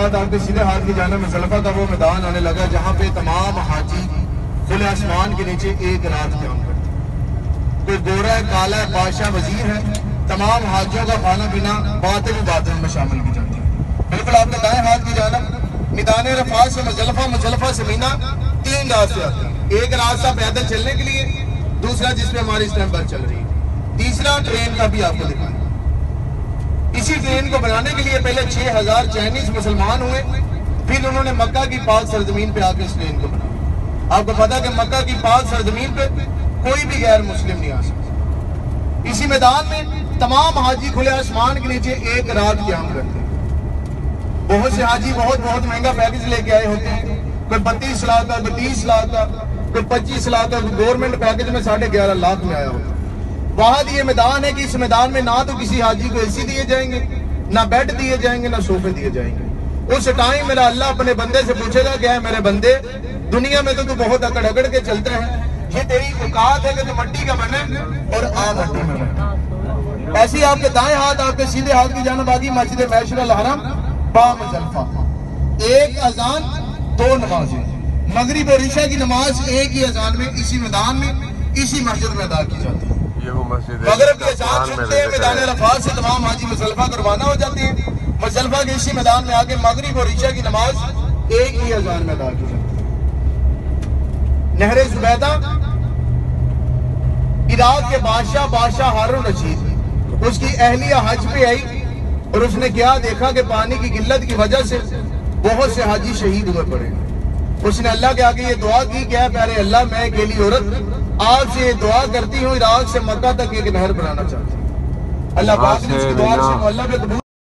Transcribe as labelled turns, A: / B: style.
A: بعد آپ کے سیدھے ہاتھ کی جانب مزدلفہ کا وہ میدان آنے لگا جہاں پہ تمام حاجی کھلے آسمان کے نیچے ایک رات قیام کرتے ہیں. کوئی گورا ہے، کالا ہے، بادشاہ، وزیر ہے، تمام حاجیوں کا کھانا پینا باطن و باطن میں شامل کی جاتی ہے. بالکل آپ کے دائیں ہاتھ کی جانب میدان عرفات سے مزدلفہ، مزدلفہ سے مینا 3 راستے آتے ہیں. ایک راستہ پیدل چلنے کے لیے، دوسرا جس پہ ہماری اس ٹائم بس چل رہی ہے، تیسرا ٹرین کا بھی آپ کو دکھایا. اسی ٹرین کو بنانے کے لیے پہلے 6000 چائنیز مسلمان ہوئے، پھر انہوں نے مکہ کی پاک سرزمین پہ آ کے اس ٹرین کو بنایا. آپ کو پتا کہ مکہ کی پاک سرزمین پہ کوئی بھی غیر مسلم نہیں آ سکتا. اسی میدان میں تمام حاجی کھلے آسمان کے نیچے ایک رات قیام کرتے ہیں. بہت سے حاجی بہت مہنگا پیکج لے کے آئے ہوتے ہیں، کوئی 32 لاکھ کا، کوئی 30 لاکھ کا، کوئی 25 لاکھ کا، کوئی گورنمنٹ پیکج میں 11.5 لاکھ میں آیا ہوتا ہے. وہاں یہ میدان ہے کہ اس میدان میں نہ تو کسی حاجی کو اے سی دیے جائیں گے، نہ بیڈ دیے جائیں گے، نہ صوفے دیے جائیں گے. اس ٹائم میرا اللہ اپنے بندے سے پوچھے گا کہ اے میرے بندے، دنیا میں تو بہت اکڑ کے چلتے ہیں، یہ تیری اوقات ہے کہ تو مٹی کا بنے اور آ مٹی میں بنے. ایسی آپ کے دائیں ہاتھ، آپ کے سیدھے ہاتھ کی جانب آگی مسجد میشر الحرم با مزدلفہ. ایک اذان 2 نمازیں، مغرب اور عشاء کی نماز ایک ہی اذان میں اسی میدان میں اسی مسجد میں ادا کی جاتی ہے. مغرب کی اذان سنتے ہیں میدان عرفات سے تمام حاجی مزدلفہ کو روانہ ہو جاتے ہیں. مزدلفہ کے اسی میدان میں آگے مغرب اور عشاء کی نماز ایک ہی اذان میں ادا کی جاتی ہے. نہر زبیدہ عراق کے بادشاہ ہارون رشید، اس کی اہلیہ حج پہ آئی اور اس نے کیا دیکھا کہ پانی کی قلت کی وجہ سے بہت سے حاجی شہید ہوئے پڑے. اس نے اللہ کے آگے یہ دعا کی کہ اے پیارے اللہ، میں اکیلی عورت آپ سے یہ دعا کرتی ہوں، عراق سے مکہ تک ایک نہر بنانا چاہتی ہوں. اللہ پاک نے اس کی دعا سے اللہ پہ قبول